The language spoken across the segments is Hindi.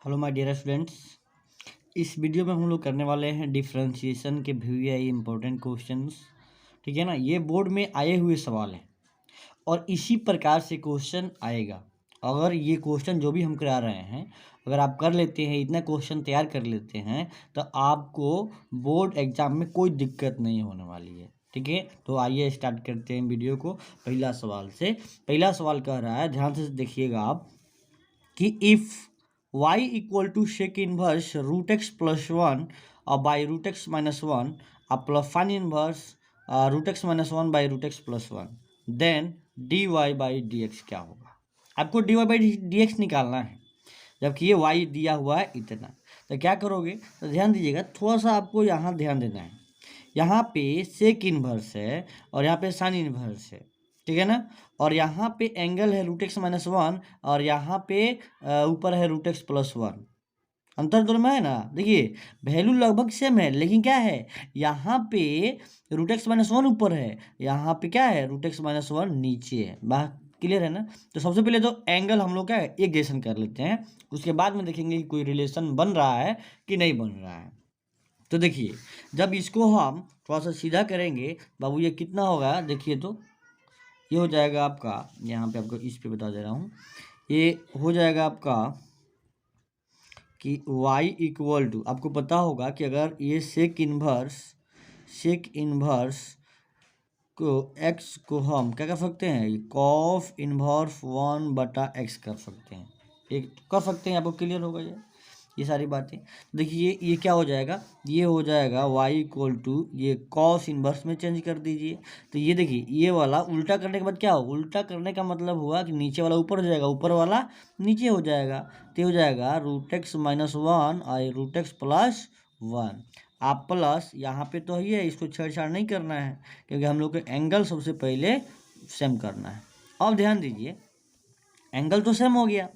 Hello my dear students. इस वीडियो में हम लोग करने वाले हैं डिफरेंशिएशन के VVI इंपॉर्टेंट क्वेश्चंस। ठीक है ना, ये बोर्ड में आए हुए सवाल हैं और इसी प्रकार से क्वेश्चन आएगा। अगर ये क्वेश्चन जो भी हम करा रहे हैं, अगर आप कर लेते हैं, इतना क्वेश्चन तैयार कर लेते हैं, तो आपको बोर्ड एग्जाम में कोई दिक्कत नहीं होने वाली है। ठीक है, तो आइए स्टार्ट करते हैं वीडियो को पहला सवाल से। पहला सवाल कह रहा है, ध्यान से देखिएगा आप, कि if y equal to sec inverse root x plus one और by root x minus one plus fine inverse root x minus one by root x plus one, then d y by d x क्या होगा। आपको d y by d x निकालना है, जबकि ये y दिया हुआ है इतना। तो क्या करोगे, तो ध्यान दीजिएगा, थोड़ा सा आपको यहाँ ध्यान देना है। यहाँ पे सेक इनवर्स है और यहाँ पे साइन इनवर्स है, ठीक है ना। और यहाँ पे एंगल है रूट एक्स माइनस वन और यहाँ पे ऊपर है रूट एक्स प्लस वन। अंतर दोनों में है ना, देखिए वैल्यू लगभग सेम है, लेकिन क्या है, यहाँ पे रूट एक्स माइनस वन ऊपर है, यहाँ पे क्या है, रूट एक्स माइनस वन नीचे है। बात क्लियर है ना। तो सबसे पहले तो एंगल हम लोग क्या है, एक जैसन कर लेते हैं, उसके बाद में देखेंगे कि कोई रिलेशन बन रहा है कि नहीं बन रहा है। तो देखिए, जब इसको हम थोड़ा सा सीधा करेंगे बाबू, ये कितना होगा, देखिए तो ये हो जाएगा आपका, यहाँ पे आपको इस पे बता दे रहा हूँ, ये हो जाएगा आपका कि y इक्वल टू, आपको पता होगा कि अगर ये सेक इन्वर्स को x को हम क्या कर सकते हैं, कॉफ इन्वर्स वन बटा x कर सकते हैं, एक कर सकते हैं। आपको क्लियर होगा ये सारी बातें। देखिए ये क्या हो जाएगा, ये हो जाएगा y इक्वल टू, ये कॉस इन्वर्स में चेंज कर दीजिए। तो ये देखिए, ये वाला उल्टा करने के बाद क्या हो, उल्टा करने का मतलब हुआ कि नीचे वाला ऊपर हो जाएगा, ऊपर वाला नीचे हो जाएगा। तो हो जाएगा रूट एक्स माइनस वन और रूट एक्स प्लस वन। आप प्लस यहाँ पे तो ही है, इसको छेड़छाड़ नहीं करना है, क्योंकि हम लोग को एंगल सबसे पहले सेम करना है। अब ध्यान दीजिए, एंगल तो सेम हो गया।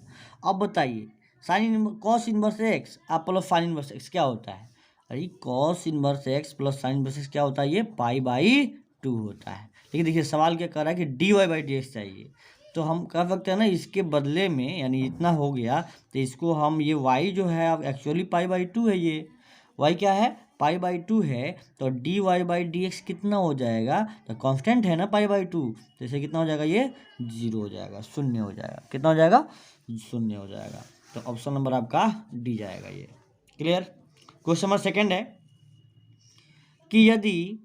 अब बताइए, साइन कॉस इनवर्स एक्स आप प्लस साइन इनवर्स एक्स क्या होता है। अरे cos inverse x plus sine inverse x क्या होता है, ये पाई बाई टू होता है। लेकिन देखिए सवाल क्या कर रहा है कि d y by d x चाहिए। तो हम कर सकते हैं ना, इसके बदले में, यानी इतना हो गया, तो इसको हम, ये वाई जो है अब एक्चुअली पाई बाई टू है, ये वाई क्या है, पाई बाई टू है। तो d y by d x कितना हो जाएगा, तो कांस्टेंट है ना पाई बाई टू, तो इसे कितना हो जाएगा, ये जीरो हो जाएगा, शून्य हो जाएगा। कितना हो जाएगा, शून्य हो जाएगा। तो ऑप्शन नंबर आपका डी जाएगा ये। क्लियर। क्वेश्चन नंबर सेकंड है कि यदि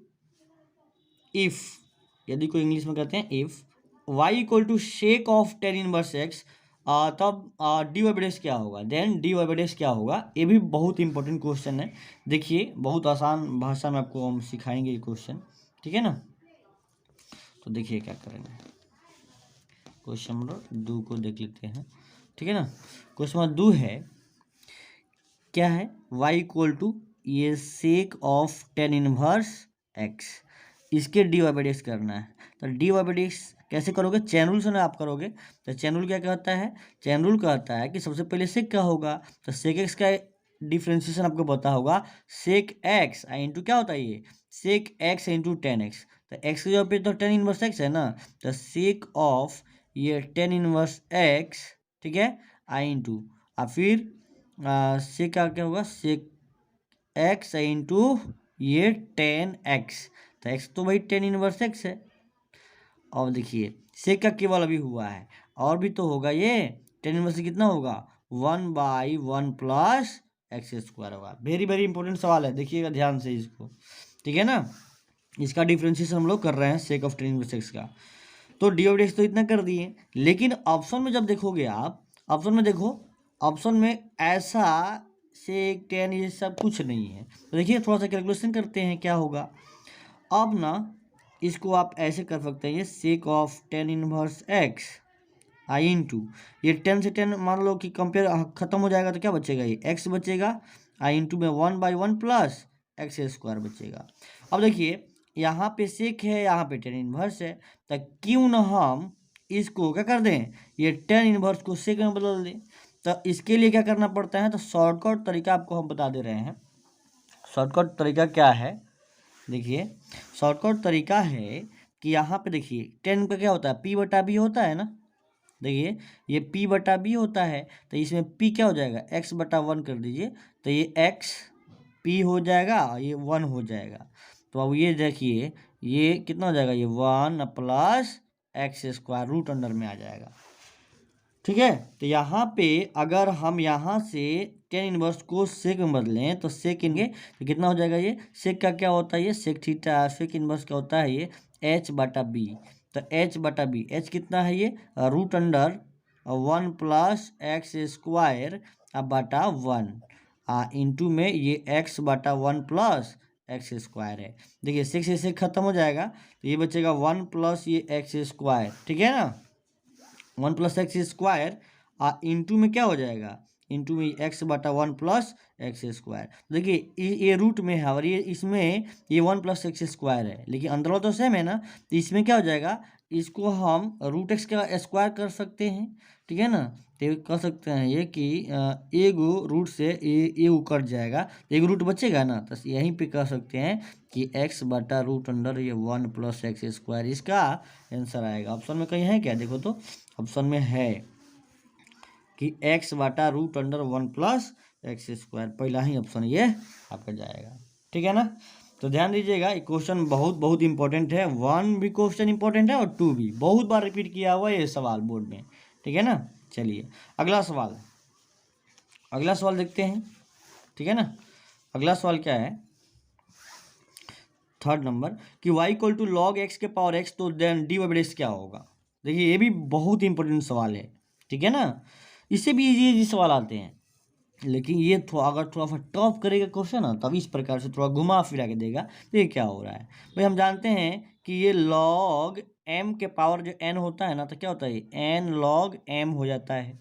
कोई इंग्लिश में कहते हैं if y equal to sec of tan inverse x, तब डी वाई बाई एक्स क्या होगा, then d y by x क्या होगा। ये भी बहुत इंपॉर्टेंट क्वेश्चन है। देखिए बहुत आसान भाषा में आपको हम सिखाएंगे ये क्वेश्चन, ठीक है ना। तो देखिए क्या करेंगे, क्वेश्चन नंबर 2 को देख लेते हैं, ठीक है ना। क्वेश्चन नंबर 2 है, क्या है, y इक्वल टू ये sake of tan inverse x, इसके डी वाई बाई एक्स करना है। तो डी वाई बाई एक्स कैसे करोगे, चैन रूल से ना आप करोगे। तो चैन रूल क्या कहता है, चैन रूल कहता है कि सबसे पहले सेक क्या होगा, तो सेक एक्स का डिफ्रेंशिएशन आपको पता होगा, सेक एक्स इंटू क्या होता है, ये sec x into tan x. तो एक्स के जगह पे तो टेन इनवर्स एक्स है ना, तो सेक ऑफ ये टेन इनवर्स एक्स, ठीक है, आई इंटू फिर सेक क्या होगा, सेक एक्स इंटू ये टेन एक्स। तो एक्स तो भाई टेन इनवर्स एक्स है। और देखिए सेक का केवल अभी हुआ है, और भी तो होगा, ये टेन इनवर्स कितना होगा, one by one plus x square होगा। वेरी वेरी इंपॉर्टेंट सवाल है, देखिएगा ध्यान से इसको, ठीक है ना। इसका डिफ्रेंशिएशन हम लोग कर रहे हैं sake of tan inverse x का। तो डी ऑफ एक्स तो इतना कर दिए, लेकिन ऑप्शन में जब देखोगे आप, ऑप्शन में देखो, ऑप्शन में ऐसा सेक टेन ये सब कुछ नहीं है। तो देखिए थोड़ा सा कैलकुलेशन करते हैं क्या होगा। अब ना इसको आप ऐसे कर सकते हैं, ये sake of tan inverse x I into ये टेन से टेन मान लो कि कंपेयर खत्म हो जाएगा, तो क्या बचेगा, ये एक्स बचेगा, आई इंटू में one by one plus x square बचेगा। अब देखिए यहाँ पे सेक है, यहाँ पे टेन इनवर्स है, तो क्यों ना हम इसको क्या कर दें, ये टेन इनवर्स को सेक में बदल दें। तो इसके लिए क्या करना पड़ता है, तो शॉर्टकट तरीका आपको हम बता दे रहे हैं। शॉर्टकट तरीका क्या है, देखिए शॉर्टकट तरीका है कि यहाँ पे देखिए टेन का क्या होता है, पी बटा बी होता है ना, देखिए ये p बटा b होता है, तो इसमें p क्या हो जाएगा, x बटा 1 कर दीजिए, तो ये x p हो जाएगा, ये 1 हो जाएगा। तो अब ये देखिए ये कितना हो जाएगा, ये 1 plus x square root under में आ जाएगा। ठीक है, तो यहाँ पे अगर हम यहाँ से टेन इनवर्स को सेक में बदलें तो सेक इनके तो कितना हो जाएगा, ये सेक का क्या होता है, ये सेक थीटा, सेक इनवर्स क्या होता है, ये एच बटा बी। तो एच बटा बी, एच कितना है, ये root under 1 plus x square बटा 1 इंटू में ये एक्स बटा 1 प्लस एक्स स्क्वायर है। देखिए सिक्स से खत्म हो जाएगा, तो ये बचेगा 1 प्लस ये एक्स स्क्वायर। ठीक है ना, 1 प्लस एक्स स्क्वायर इंटू में क्या हो जाएगा, इंटू में एक्स बटा 1 प्लस एक्स स्क्वायर। देखिए ये रूट में है और ये इसमें ये 1 प्लस एक्स स्क्वायर है, लेकिन अंदर तो सेम है ना, तो इसमें क्या हो जाएगा, इसको हम रूट एक्स का स्क्वायर कर सकते हैं। ठीक है ना, तो कर सकते हैं ये कि एगो रूट से ए कट जाएगा, एक रूट बचेगा ना, तो यहीं पे कह सकते हैं कि एक्स बटा रूट अंडर ये 1 प्लस एक्स स्क्वायर इसका आंसर आएगा। ऑप्शन में कहीं है क्या, देखो तो ऑप्शन में है कि एक्स बटा root under 1 plus x square, पहला ही ऑप्शन ये आपका जाएगा। ठीक है ना, तो ध्यान दीजिएगा ये क्वेश्चन बहुत बहुत इंपॉर्टेंट है, 1 भी क्वेश्चन इंपॉर्टेंट है और 2 भी, बहुत बार रिपीट किया हुआ है ये सवाल बोर्ड में। ठीक है ना, चलिए अगला सवाल, अगला सवाल देखते हैं। ठीक है ना, अगला सवाल क्या है, थर्ड नंबर कि y equal to log x के पावर x, तो देन डी वाई क्या होगा। देखिए ये भी बहुत इंपॉर्टेंट सवाल है। ठीक है ना, इससे भी इजी सवाल आते हैं, लेकिन ये अगर थोड़ा सा टफ करेगा क्वेश्चन ना, तब इस प्रकार से थोड़ा घुमा फिरा के देगा, तो ये क्या हो रहा है भाई, हम जानते हैं कि ये लॉग m के पावर जो n होता है ना, तो क्या होता है, n लॉग m हो जाता है।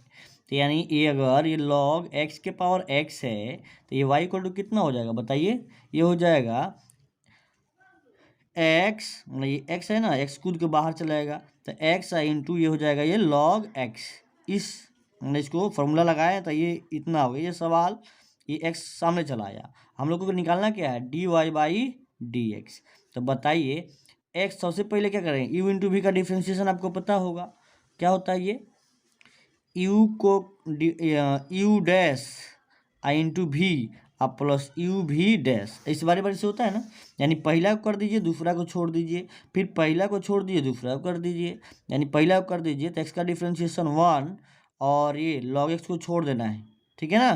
तो यानी ये अगर ये लॉग x के पावर x है, तो ये y इक्वल टू कितना हो जाएगा बताइए, ये हो जाएगा x, मतलब ये x है ना, x कूद के बाहर चलाएगा, तो x इंटू ये हो जाएगा ये लॉग x। इस हमने इसको फॉर्मूला लगाया तो ये इतना हो गया, ये सवाल ये x सामने चला आया, हम लोगों को निकालना क्या है, d y by d x. तो बताइए x सबसे पहले क्या करें, u इंटू वी का डिफ्रेंशिएशन आपको पता होगा क्या होता है, ये u को u डैश आई इंटू वी प्लस यू भी डैश, इस बारे बारे से होता है ना, यानी पहला को कर दीजिए दूसरा को छोड़ दीजिए, फिर पहला को छोड़ दीजिए दूसरा को कर दीजिए, यानी पहला को कर दीजिए तो एक्स का डिफ्रेंशिएशन 1 और ये लॉग एक्स को छोड़ देना है। ठीक है ना,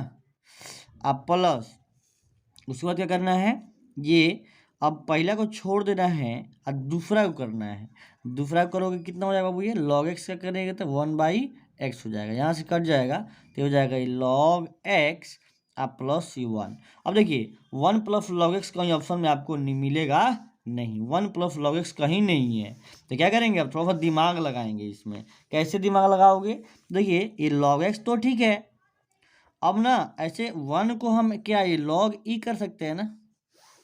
अब प्लस उसके बाद क्या करना है, ये अब पहला को छोड़ देना है और दूसरा को करना है, दूसरा को करोगे कितना हो जाएगा बाबू, ये लॉग एक्स का करेंगे तो 1/x हो जाएगा, यहाँ से कट जाएगा तो हो जाएगा ये लॉग एक्स प्लस c1। अब देखिए 1 प्लस लॉग एक्स कहीं ऑप्शन में आपको नहीं मिलेगा, नहीं 1 प्लस लॉग एक्स कहीं नहीं है, तो क्या करेंगे अब थोड़ा सा दिमाग लगाएंगे इसमें। कैसे दिमाग लगाओगे, देखिए ये लॉग एक्स तो ठीक है, अब ना ऐसे 1 को हम क्या ये लॉग ई कर सकते हैं ना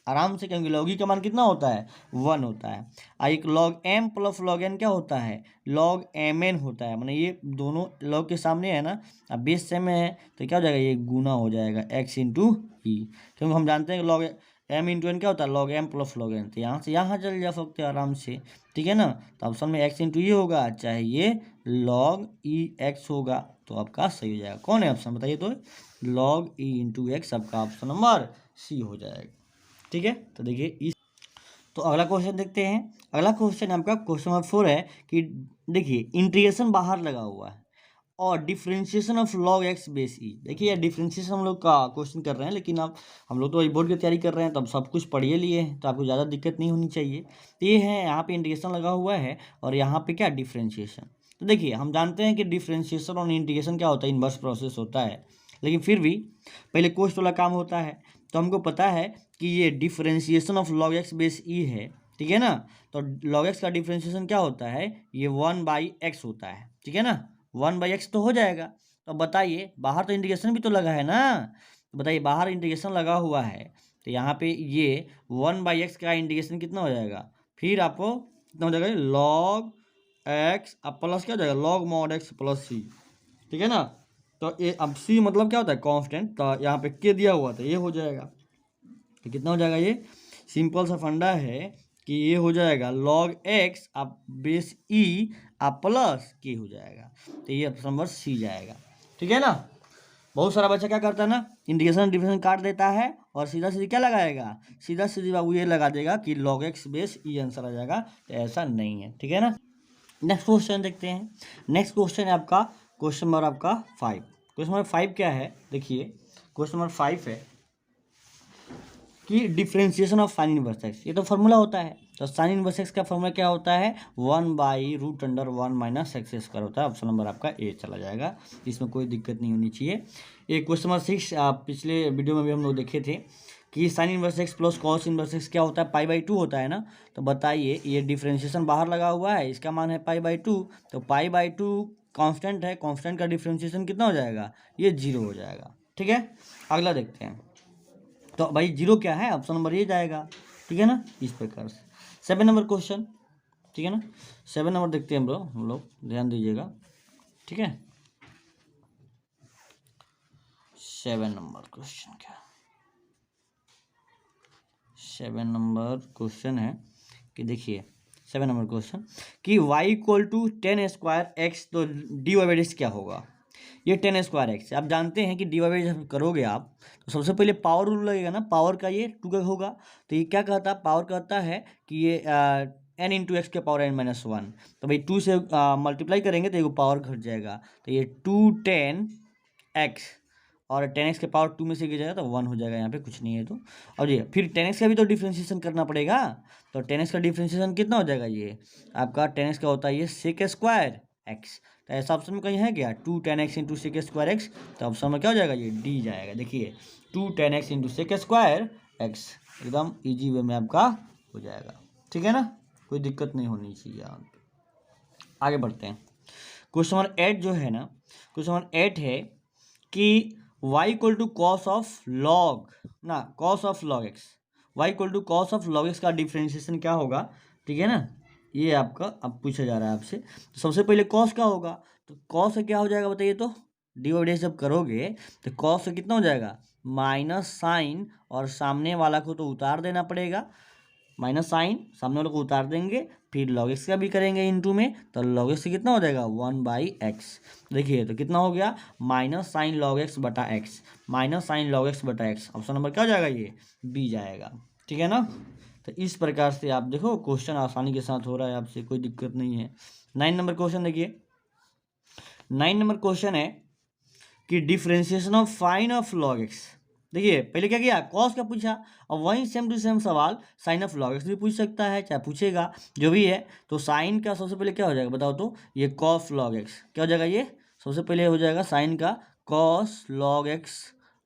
आराम से, क्योंकि लॉग ई का मान कितना होता है 1 होता है। एक log m plus log n क्या होता है, लॉग एम एन होता है, मतलब ये दोनों लॉग के सामने है ना, अब बेस सेम है तो क्या हो जाएगा, ये गुना हो जाएगा एक्स इंटू ई, क्योंकि हम जानते हैं कि लॉग एम इंटू एन क्या होता है, log m plus log n, तो यहाँ से यहाँ चल जा सकते हैं आराम से। ठीक है ना, तो ऑप्शन में एक्स इंटू ई होगा, चाहे ये लॉग ई एक्स होगा, तो आपका सही हो जाएगा। कौन है ऑप्शन बताइए, तो लॉग ई इंटू एक्स आपका ऑप्शन नंबर सी हो जाएगा। ठीक है, तो देखिए इस, तो अगला क्वेश्चन देखते हैं। अगला क्वेश्चन आपका क्वेश्चन नंबर 4 है कि देखिए इंटीग्रेशन बाहर लगा हुआ है और differentiation of log x base e. देखिए यार डिफरेंशिएशन हम लोग का क्वेश्चन कर रहे हैं, लेकिन अब हम लोग तो बोर्ड की तैयारी कर रहे हैं, तब सब कुछ पढ़िए लिए हैं, तो आपको ज़्यादा दिक्कत नहीं होनी चाहिए। तो ये है यहाँ पे इंटीग्रेशन लगा हुआ है और यहाँ पे क्या डिफरेंशिएशन। तो देखिए हम जानते हैं कि डिफरेंशिएशन और इंटीग्रेशन क्या होता है, इनवर्स प्रोसेस होता है, लेकिन फिर भी पहले कोस्ट वाला काम होता है। तो हमको पता है कि ये differentiation of log x base e है। ठीक है ना, तो लॉग एक्स का डिफरेंशिएशन क्या होता है, ये 1/x होता है। ठीक है ना, 1/x तो हो जाएगा। तो बताइए बाहर तो इंटीग्रेशन भी तो लगा है ना, तो बताइए बाहर इंटीग्रेशन लगा हुआ है, तो यहाँ पे ये 1/x का इंटीग्रेशन कितना हो जाएगा, फिर आपको कितना हो जाएगा, लॉग एक्स अब प्लस क्या हो जाएगा, लॉग मॉड एक्स प्लस सी। ठीक है ना, तो ये अब सी मतलब क्या होता है कांस्टेंट, तो यहाँ पे के दिया हुआ था, ये हो जाएगा, तो कितना हो जाएगा, ये सिंपल सा फंडा है कि ये हो जाएगा लॉग एक्स अब बेस ई आप प्लस के हो जाएगा। तो ये ऑप्शन नंबर सी जाएगा। ठीक है ना। बहुत सारा बच्चा क्या करता है ना, इंटीग्रेशन डिफरेंशियल काट देता है और सीधा सीधी क्या लगाएगा, सीधा सीधी बाबू ये लगा देगा कि log x बेस ये आंसर आ जाएगा। तो ऐसा नहीं है। ठीक है ना। नेक्स्ट क्वेश्चन देखते हैं। नेक्स्ट क्वेश्चन है आपका क्वेश्चन नंबर आपका 5। क्वेश्चन नंबर 5 क्या है, देखिए क्वेश्चन नंबर 5 है कि differentiation of sine inverse x. ये तो फॉर्मूला होता है। तो साइन इनवर्स एक्स का फॉर्मूला क्या होता है, 1/√1 माइनस एक्स स्क्वायर होता है। ऑप्शन नंबर आपका ए चला जाएगा। इसमें कोई दिक्कत नहीं होनी चाहिए। ये क्वेश्चन नंबर 6 पिछले वीडियो में भी हम लोग देखे थे कि sine inverse x plus cos inverse x क्या होता है, पाई/2 होता है ना। तो बताइए, ये डिफ्रेंशिएशन बाहर लगा हुआ है, इसका मान है पाई/2। तो पाई/2 कांस्टेंट है, कांस्टेंट का डिफ्रेंशिएशन कितना हो जाएगा, ये 0 हो जाएगा। ठीक है। अगला देखते हैं। तो भाई 0 क्या है, ऑप्शन नंबर ये जाएगा। ठीक है ना। इस प्रकार से 7 नंबर क्वेश्चन। ठीक है ना। 7 नंबर देखते हैं हम लोग, ध्यान दीजिएगा। ठीक है। 7 नंबर क्वेश्चन क्या, 7 नंबर क्वेश्चन है कि देखिए 7 नंबर क्वेश्चन कि y=10² x, तो dy/x क्या होगा। ये 10² x आप जानते हैं कि dy/x जब करोगे आप तो सबसे पहले पावर रूल लगेगा ना, पावर का ये 2 का होगा। तो ये क्या कहता है, पावर कहता है कि ये n इंटू एक्स के पावर n-1। तो भाई 2 से मल्टीप्लाई करेंगे तो ये पावर घट जाएगा। तो ये 210x और 10x के पावर 2 में से गिर जाएगा तो 1 हो जाएगा, यहाँ पे कुछ नहीं है। तो और ये फिर 10x का भी तो डिफ्रेंशिएशन करना पड़ेगा। तो 10x का डिफ्रेंशिएशन कितना हो जाएगा, ये आपका 10x का होता है ये sec²x। तो ऐसा ऑप्शन में कहीं है क्या, 210x इंटू sec²x। तो ऑप्शन में क्या हो जाएगा, ये डी जाएगा। देखिए 210x इंटू sec²x एकदम ईजी वे में आपका हो जाएगा। ठीक है ना, कोई दिक्कत नहीं होनी चाहिए। आगे बढ़ते हैं। क्वेश्चन नंबर 8 जो है ना, क्वेश्चन नंबर 8 है कि y=cos ऑफ लॉग ना, cos of log x, y=cos of log x का डिफ्रेंशिएशन क्या होगा। ठीक है ना, ये आपका अब पूछा जा रहा है आपसे। तो सबसे पहले cos का होगा, तो cos से क्या हो जाएगा बताइए। तो डिवाइड जब करोगे तो cos से कितना हो जाएगा, माइनस साइन, और सामने वाला को तो उतार देना पड़ेगा, माइनस साइन सामने वाले को उतार देंगे, फिर log x का भी करेंगे इंटू में, तो log x से कितना हो जाएगा 1/x। देखिए तो कितना हो गया, माइनस साइन log x बटा x, minus sine log x बटा x। ऑप्शन नंबर क्या हो जाएगा, ये बी जाएगा। ठीक है ना। तो इस प्रकार से आप देखो क्वेश्चन आसानी के साथ हो रहा है आपसे, कोई दिक्कत नहीं है। 9 नंबर क्वेश्चन देखिए। 9 नंबर क्वेश्चन है कि differentiation of fine of log x। देखिए पहले क्या किया, कॉस का पूछा, और वहीं सेम टू सेम सवाल साइन ऑफ log x भी पूछ सकता है, चाहे पूछेगा जो भी है। तो साइन का सबसे पहले क्या हो जाएगा बताओ, तो ये कॉस log x क्या हो जाएगा, ये सबसे पहले हो जाएगा साइन का कॉस log x,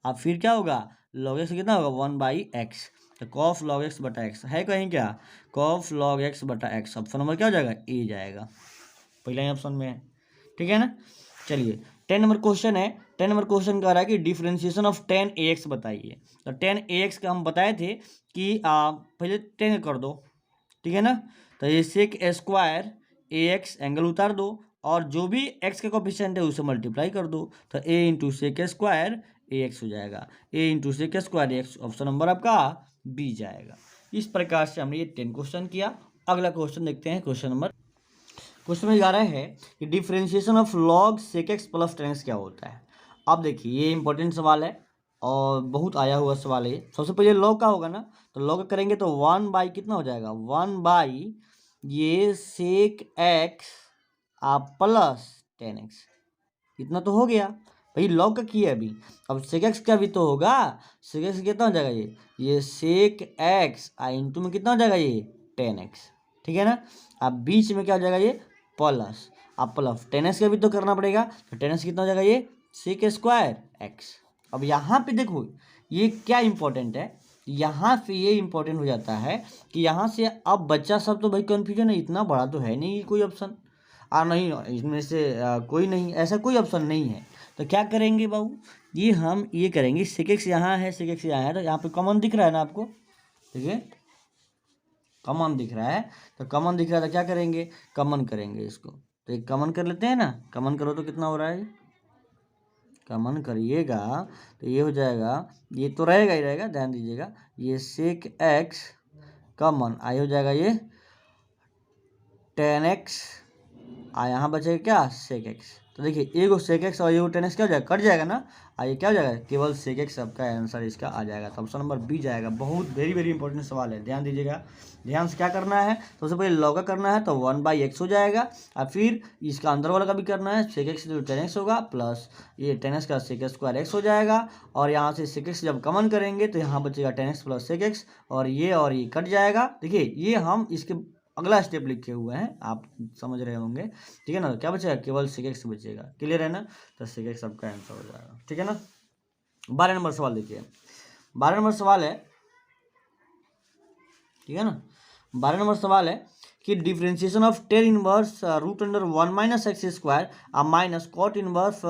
अब फिर क्या होगा log x कितना होगा 1/x। तो कॉस log x बटा x है कहीं क्या, कॉस log x बटा x। ऑप्शन नंबर क्या हो जाएगा, ए जाएगा, पहला ही ऑप्शन में है। ठीक है ना। चलिए 10 नंबर क्वेश्चन है। 10 नंबर क्वेश्चन कह रहा है कि डिफ्रेंशिएशन ऑफ 10ax बताइए। तो 10ax का हम बताए थे कि पहले 10 कर दो। ठीक है ना। तो ये sec² ax एंगल उतार दो, और जो भी x का कोफिशिएंट है उसे मल्टीप्लाई कर दो। तो a इंटू sec² ax हो जाएगा, a into sec² ax। Option number आपका बी जाएगा। इस प्रकार से हमने ये 10 क्वेश्चन किया। अगला क्वेश्चन देखते हैं। क्वेश्चन में जा रहा है कि differentiation of log sec x plus tan x क्या होता है। अब देखिए ये इंपॉर्टेंट सवाल है और बहुत आया हुआ सवाल है। सबसे पहले log का होगा ना, तो log करेंगे तो 1/ कितना हो जाएगा, 1/ ये sec x आप प्लस tan x, इतना तो हो गया भाई। log का किया अभी, अब sec x का भी तो होगा। sec x कितना हो जाएगा, ये sec x इंटू में कितना हो जाएगा, ये tan x। ठीक है ना। अब बीच में क्या हो जाएगा, ये प्लस, अब प्लस tan x का भी तो करना पड़ेगा। तो tan x कितना हो जाएगा, ये sec² x। अब यहाँ पे देखो ये क्या इंपॉर्टेंट है, यहाँ पे ये इंपॉर्टेंट हो जाता है कि यहाँ से अब बच्चा सब तो भाई कन्फ्यूजन है, इतना बड़ा तो है नहीं कोई ऑप्शन, नहीं इसमें से कोई नहीं, ऐसा कोई ऑप्शन नहीं है। तो क्या करेंगे बाबू, ये हम ये करेंगे sec x यहाँ है, sec x यहाँ है, तो यहाँ पे कॉमन दिख रहा है ना आपको, ठीक है कॉमन दिख रहा है। तो कॉमन दिख रहा है तो क्या करेंगे, कॉमन करेंगे इसको। तो एक कॉमन कर लेते हैं ना, कॉमन करो तो कितना हो रहा है, कॉमन करिएगा तो ये हो जाएगा, ये तो रहेगा ही रहेगा, ध्यान दीजिएगा। ये sec x कॉमन आई हो जाएगा, ये tan x यहाँ बचेगा क्या सेक एक्स। तो देखिए एगो सेक एक्स और एगो टेन एक्स क्या हो जाएगा, कट जाएगा ना, ये क्या हो जाएगा, केवल सेक एक्स आपका आंसर इसका आ जाएगा। तो ऑप्शन नंबर बी जाएगा। बहुत वेरी वेरी इंपॉर्टेंट सवाल है, ध्यान दीजिएगा। ध्यान से क्या करना है, सबसे पहले लॉग का करना है तो 1/x हो जाएगा, और फिर इसका अंदर वाला का भी करना है, सेक एक्स जो 10x होगा प्लस ये 10x का सेक स्क्वायर एक्स हो जाएगा, और यहाँ से सेक एक्स जब कॉमन करेंगे तो यहाँ बचेगा 10x प्लस सेक एक्स, और ये कट जाएगा। देखिए ये हम इसके अगला स्टेप लिखे हुए हैं, आप समझ रहे होंगे, ठीक है ना। क्या बचेगा, केवल सेक एक्स बचेगा, क्लियर है ना। तो सेक एक्स आपका आंसर हो जाएगा, ठीक है ना। 12 नंबर सवाल देखिए, 12 नंबर सवाल है, ठीक है ना। 12 नंबर सवाल है कि differentiation of tan inverse root under 1 minus x square minus cot inverse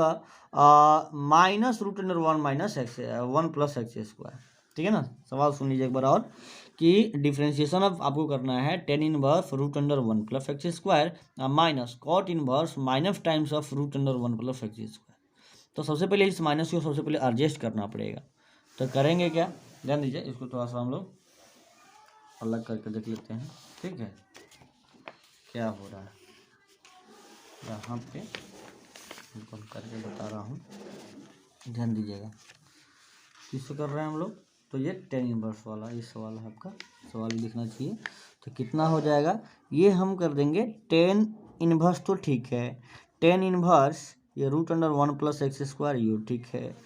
minus root under 1 minus x 1 plus x square, ठीक है ना। सवाल सुन लीजिए एक बार और, कि डिफ्रेंशिएशन ऑफ आपको करना है tan inverse root under 1 plus x square minus cot inverse minus times of root under 1 plus x square. तो सबसे पहले इस माइनस को सबसे पहले एडजस्ट करना पड़ेगा। तो करेंगे क्या, ध्यान दीजिए, इसको थोड़ा सा हम लोग अलग करके देख लेते हैं, ठीक है। क्या हो रहा है यहाँ पे, इनको करके बता रहा हूँ, ध्यान दीजिएगा। किससे कर रहे हैं हम लोग, तो ये टेन इनवर्स वाला ये सवाल है आपका, सवाल दिखना चाहिए। तो कितना हो जाएगा, ये हम कर देंगे टेन इनवर्स, तो ठीक है, टेन इनवर्स ये root under 1 plus x square u, ठीक है।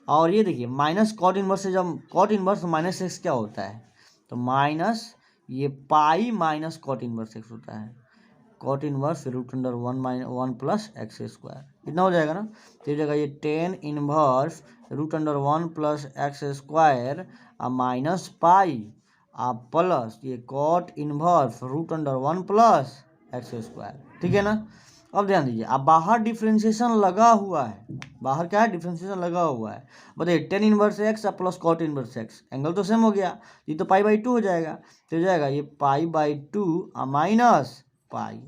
और ये देखिए माइनस कॉट इनवर्स से, जब कॉट इनवर्स माइनस एक्स क्या होता है, तो माइनस ये pi minus cot inverse x होता है, cot inverse root under 1 plus x square, कितना हो जाएगा ना। तो ये जगह ये tan inverse root under 1 plus x square minus pi plus ये cot inverse root under 1 plus x square, ठीक है ना। अब ध्यान दीजिए, अब बाहर डिफ्रेंशिएशन लगा हुआ है, बाहर क्या है, डिफ्रेंशिएशन लगा हुआ है। बताइए tan inverse x plus cot inverse x, angle तो सेम हो गया, ये तो पाई/2 हो जाएगा। तो हो जाएगा ये पाई/2 माइनस पाई,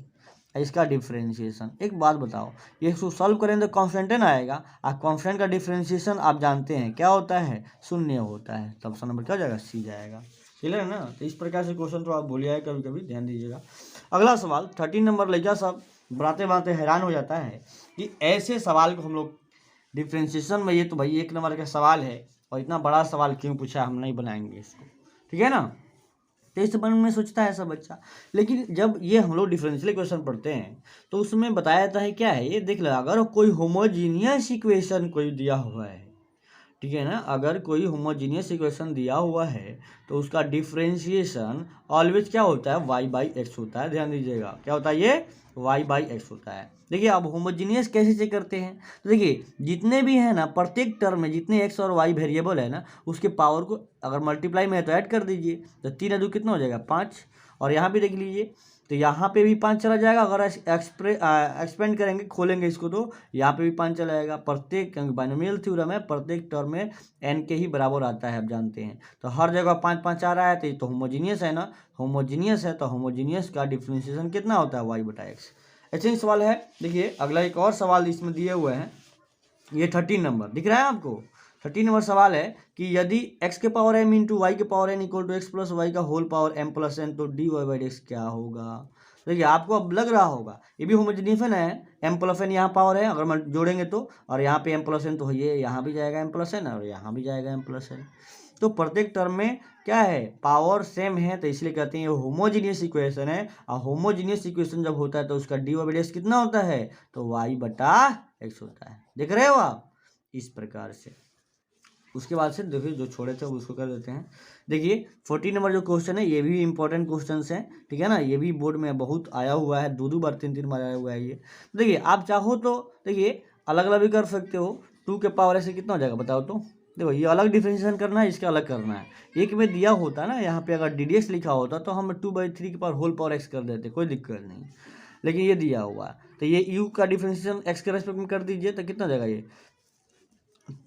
इसका डिफ्रेंशिएशन। एक बात बताओ, ये इसको सॉल्व करें तो कॉन्स्टेंट ना आएगा, और कॉन्स्टेंट का डिफ्रेंशिएशन आप जानते हैं क्या होता है, शून्य होता है। तो ऑप्शन नंबर क्या हो जाएगा, सी जाएगा, क्लियर है ना। तो इस प्रकार से क्वेश्चन तो आप बोलिए कभी कभी, ध्यान दीजिएगा। अगला सवाल 13 नंबर, लड़का सब बनाते बनाते हैरान हो जाता है कि ऐसे सवाल को हम लोग डिफ्रेंशिएशन में, ये तो भाई 1 नंबर का सवाल है और इतना बड़ा सवाल क्यों पूछा, हम नहीं बनाएंगे इसको, ठीक है ना। तो इस मन में सोचता है ऐसा बच्चा, लेकिन जब ये हम लोग डिफरेंशियल इक्वेशन पढ़ते हैं तो उसमें बताया जाता है क्या है, ये देख लो, अगर कोई होमोजीनियस इक्वेशन कोई दिया हुआ है, ठीक है ना, अगर कोई होमोजीनियस इक्वेशन दिया हुआ है तो उसका डिफरेंशिएशन ऑलवेज क्या होता है, y/x होता है। ध्यान दीजिएगा, क्या होता है, ये y/x होता है। देखिए अब होमोजीनियस कैसे चेक करते हैं, तो देखिए जितने भी है ना, प्रत्येक टर्म में जितने x और y वेरिएबल है ना, उसके पावर को अगर मल्टीप्लाई में है तो ऐड कर दीजिए, तो 3 × 2 कितना हो जाएगा 5, और यहाँ भी देख लीजिए तो यहाँ पे भी 5 चला जाएगा, अगर एक्सपेंड करेंगे खोलेंगे इसको तो यहाँ पे भी 5 चला जाएगा। प्रत्येक बाइनोमियल थ्योरम है, प्रत्येक टर्म में n के ही बराबर आता है, आप जानते हैं। तो हर जगह 5 5 आ रहा है, तो ये तो होमोजीनियस है ना, होमोजीनियस है तो होमोजीनियस का डिफरेंशिएशन कितना होता है, y/x। ऐसे ही सवाल है, देखिए अगला एक और सवाल इसमें दिए हुए हैं, ये 13 नंबर दिख रहा है आपको। 13 नंबर सवाल है कि यदि x के पावर m इंटू वाई के power n equal to x plus y का whole power m plus n, तो dy/dx क्या होगा। देखिए आपको अब लग रहा होगा ये भी होमोजीनियस है, m प्लस n यहाँ पावर है, अगर मैं जोड़ेंगे तो, और यहाँ पे m प्लस n, तो ये यहाँ भी जाएगा m प्लस n और यहाँ भी जाएगा m प्लस n। तो प्रत्येक टर्म में क्या है, पावर सेम है, तो इसलिए कहते हैं ये होमोजीनियस इक्वेशन है। और होमोजीनियस इक्वेशन जब होता है तो उसका dy/dx कितना होता है, तो y/x होता है। देख रहे हो आप, इस प्रकार से। उसके बाद से देखिए जो छोड़े थे उसको कर देते हैं। देखिए 14 नंबर जो क्वेश्चन है, ये भी इंपॉर्टेंट क्वेश्चन है, ठीक है ना, ये भी बोर्ड में बहुत आया हुआ है, 2 बार 3 बार आया हुआ है ये। देखिए आप चाहो तो देखिए अलग अलग भी कर सकते हो, 2 के पावर ऐसे कितना हो जाएगा बताओ तो। देखो ये अलग डिफरेंशिएशन करना है, इसका अलग करना है। एक में दिया होता ना, यहाँ पे अगर ddx लिखा होता तो हम 2/3 के पावर होल पावर x कर देते, कोई दिक्कत नहीं, लेकिन ये दिया हुआ है तो ये u का डिफरेंशिएशन x के रेस्पेक्ट में कर दीजिए, तो कितना हो जाएगा, ये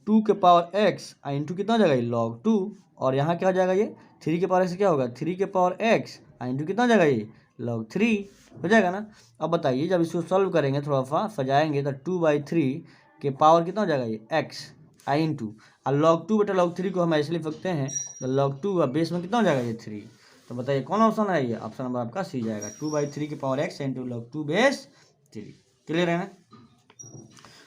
2 के पावर x इंटू कितना हो जाएगा, ये log 2, और यहाँ क्या हो जाएगा, ये 3 के पावर x क्या होगा, 3 के पावर x इंटू कितना हो जाएगा, ये log 3 हो जाएगा ना। अब बताइए जब इसको सॉल्व करेंगे, थोड़ा सा सजाएंगे, तो 2/3 के पावर कितना हो जाएगा, ये x इंटू log 2/log 3 को हम ऐसे लिख सकते हैं, तो log 2 का बेस में कितना हो जाएगा, ये 3। तो बताइए कौन ऑप्शन है, ये ऑप्शन नंबर आपका सी जाएगा, 2/3 के power x into log 2 base 3। Clear है ना।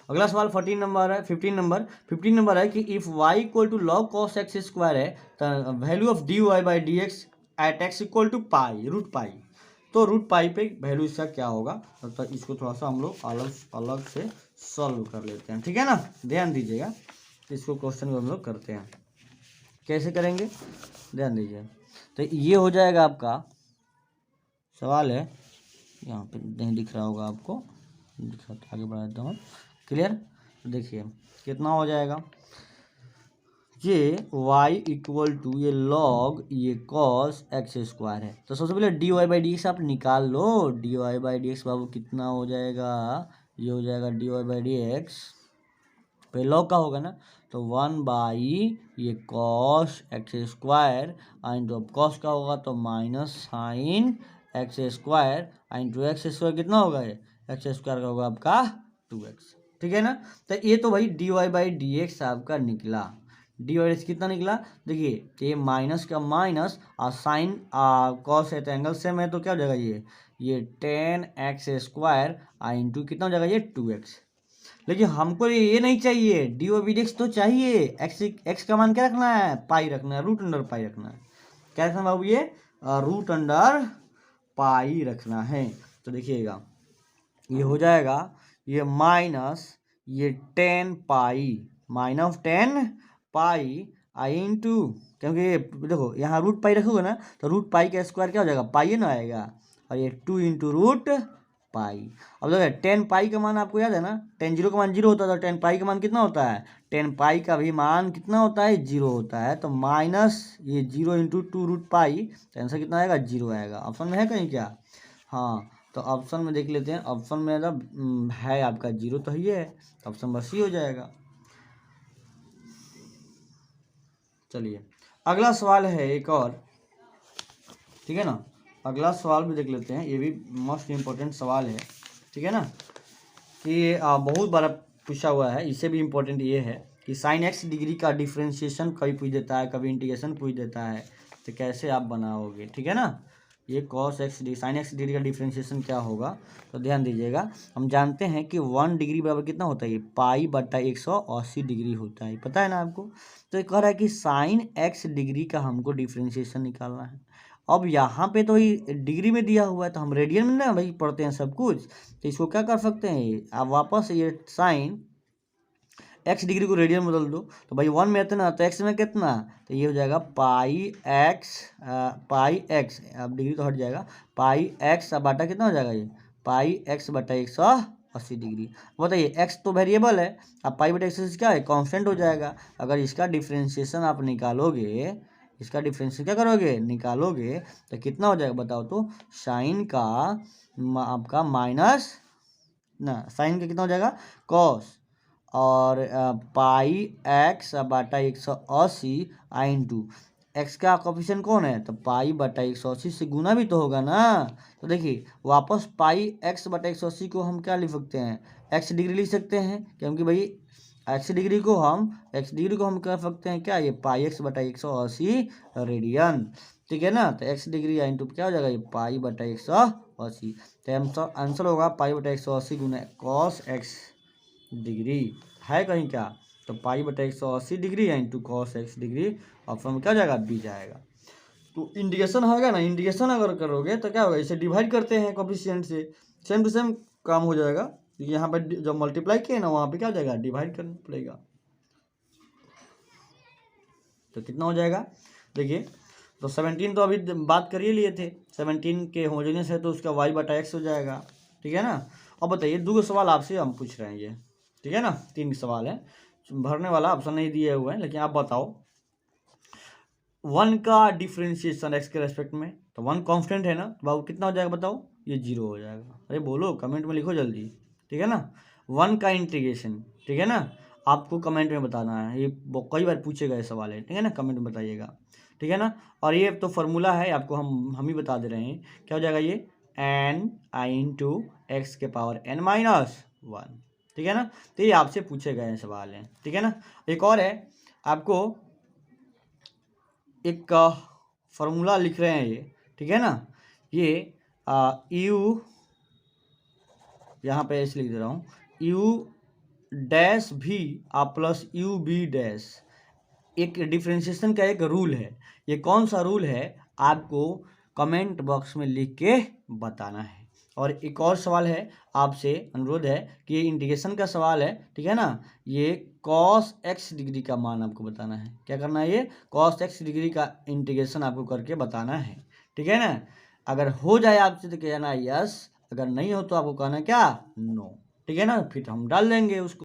अगला सवाल 14 नंबर है, 15 नंबर है कि if y equal to log cos x square है तो value of d y by d x at x equal to pi root pi, तो रूट पाई पे वैल्यू इसका क्या होगा, तो इसको थोड़ा सा हम लोग अलग अलग से सॉल्व कर लेते हैं, ठीक है ना। ध्यान दीजिएगा, इसको क्वेश्चन को हम लोग करते हैं, कैसे करेंगे ध्यान दीजिए। तो ये हो जाएगा आपका सवाल है, यहाँ पे नहीं दिख रहा होगा आपको, दिखा आगे बढ़ा देता हूँ। क्लियर, देखिए कितना हो जाएगा, ये y इक्वल टू ये लॉग ये कॉस एक्स स्क्वायर है, तो सबसे पहले d y by d x आप निकाल लो। D y by d x बाबू कितना हो जाएगा, ये हो जाएगा d y by d x, पहले लॉग का होगा ना, तो 1 ये cos x square into cos का होगा तो minus sine x square into x square कितना होगा, ये एक्स स्क्वायर का होगा आपका 2x, ठीक है ना। तो ये तो भाई d y by d x आपका निकला, डी वाई एक्स कितना निकला, देखिए ये माइनस का माइनस और साइन कॉस है तो एंगल सेम है, तो क्या हो जाएगा ये 10x स्क्वायर इंटू कितना हो जाएगा ये 2x। लेकिन हमको ये नहीं चाहिए, d o b d x तो चाहिए, एक्स का मान क्या रखना है, पाई रखना है, रूट अंडर पाई रखना है, क्या रखना है बाबू, ये रूट अंडर पाई रखना है। तो देखिएगा ये हो जाएगा ये माइनस ये 10 पाई माइनस 10 पाई आई इंटू, क्योंकि ये देखो यहाँ रूट पाई रखोगे ना तो रूट पाई का स्क्वायर क्या हो जाएगा, पाई ना आएगा, और ये 2 इंटू रूट पाई। अब देखो 10 पाई का मान आपको याद है ना, 10 जीरो का मान जीरो होता है, तो 10 पाई का मान कितना होता है, 10 पाई का भी मान कितना होता है, जीरो होता है, तो माइनस ये 0 इंटू 2 रूट पाई, तो आंसर कितना आएगा, जीरो आएगा। ऑप्शन में है कहीं क्या, हाँ तो ऑप्शन में देख लेते हैं, ऑप्शन में मतलब है आपका जीरो तो ये है, तो ऑप्शन बस ही हो जाएगा। चलिए अगला सवाल है एक और, ठीक है ना, अगला सवाल भी देख लेते हैं, ये भी मोस्ट इम्पोर्टेंट सवाल है, ठीक है ना, कि बहुत बार पूछा हुआ है, इससे भी इम्पोर्टेंट ये है कि साइन एक्स डिग्री का डिफ्रेंशिएशन कभी पूछ देता है, कभी इंटीग्रेशन पूछ देता है, तो कैसे आप बनाओगे, ठीक है ना। ये cos x degree sine x degree का डिफ्रेंशिएशन क्या होगा, तो ध्यान दीजिएगा, हम जानते हैं कि 1 डिग्री बराबर कितना होता है, ये पाई बटा 180 डिग्री होता है, पता है ना आपको। तो ये कह रहा है कि साइन एक्स डिग्री का हमको डिफ्रेंशिएशन निकालना है। अब यहाँ पे तो ये डिग्री में दिया हुआ है, तो हम रेडियन में ना भाई पढ़ते हैं सब कुछ, तो इसको क्या कर सकते हैं, आप वापस ये साइन एक्स डिग्री को रेडियन में बदल दो, तो भाई 1 में इतना तो एक्स में कितना, तो ये हो जाएगा पाई एक्स, अब डिग्री तो हट जाएगा, पाई एक्स बाटा कितना हो जाएगा, ये पाई एक्स बटा 180 डिग्री। बताइए एक्स तो वेरिएबल है, अब पाई बटा 180 क्या है, कांस्टेंट हो जाएगा। अगर इसका डिफ्रेंशिएशन आप निकालोगे, इसका डिफ्रेंशिएशन क्या करोगे, निकालोगे, तो कितना हो जाएगा बताओ, तो साइन का आपका माइनस ना, साइन का कितना हो जाएगा कॉस, और पाई एक्स बटा 180 इंटू एक्स का कोफिशिएंट कौन है, तो पाई बटा 180 से गुना भी तो होगा ना। तो देखिए वापस पाई एक्स बटा 180 को हम क्या लिख सकते हैं, एक्स डिग्री लिख सकते हैं, क्योंकि भाई एक्स डिग्री को हम कर सकते हैं क्या, ये पाई एक्स बटा 180 रेडियन, ठीक है ना। तो एक्स डिग्री इंटू क्या हो जाएगा, ये पाई बटा 180, तो आंसर होगा पाई बटा 180 गुना कॉस एक्स डिग्री, है कहीं क्या, तो पाई बटा 180 degree into cos x degree, option में क्या जाएगा, बी जाएगा। तो इंटीग्रेशन होगा ना, इंटीग्रेशन अगर करोगे तो क्या होगा, इसे डिवाइड करते हैं कोफिशिएंट से, सेम टू सेम काम हो जाएगा। यहाँ पर जब मल्टीप्लाई किए ना, वहाँ पे क्या हो जाएगा, डिवाइड करना पड़ेगा, तो कितना हो जाएगा, देखिए तो 17 तो अभी बात कर ही लिए थे, 17 के होमोजेनियस है तो उसका वाई बटा एक्स हो जाएगा, ठीक है ना। अब बताइए 2 सवाल आपसे हम पूछ रहे हैं ये, ठीक है ना, 3 सवाल है, भरने वाला ऑप्शन नहीं दिए हुए हैं, लेकिन आप बताओ 1 का डिफ्रेंशिएशन एक्स के रेस्पेक्ट में, तो 1 कांस्टेंट है ना, तो बाबू कितना हो जाएगा बताओ, ये 0 हो जाएगा, अरे बोलो कमेंट में लिखो जल्दी, ठीक है ना। 1 का इंटीग्रेशन, ठीक है ना, आपको कमेंट में बताना है, ये कई बार पूछे गए सवाल है, ठीक है ना, कमेंट में बताइएगा, ठीक है ना। और ये तो फॉर्मूला है, आपको हम ही बता दे रहे हैं, क्या हो जाएगा, ये एन आई इंटू एक्स के पावर n माइनस 1, ठीक है ना। तो ये आपसे पूछे गए सवाल हैं, ठीक है ना। एक और है, आपको एक फार्मूला लिख रहे हैं ये, ठीक है ना, ये यू यहाँ पे ऐसे लिख दे रहा हूँ, यू डैश भी प्लस यू बी डैश, एक डिफ्रेंशिएशन का एक रूल है। ये कौन सा रूल है आपको कमेंट बॉक्स में लिख के बताना है। और एक और सवाल है, आपसे अनुरोध है कि ये इंटीग्रेशन का सवाल है, ठीक है ना। ये cos x डिग्री का मान आपको बताना है। क्या करना है, ये cos x डिग्री का इंटीग्रेशन आपको करके बताना है, ठीक है ना। अगर हो जाए आपसे तो कहना यस, अगर नहीं हो तो आपको कहना क्या, नो, ठीक है ना। फिर हम डाल देंगे उसको।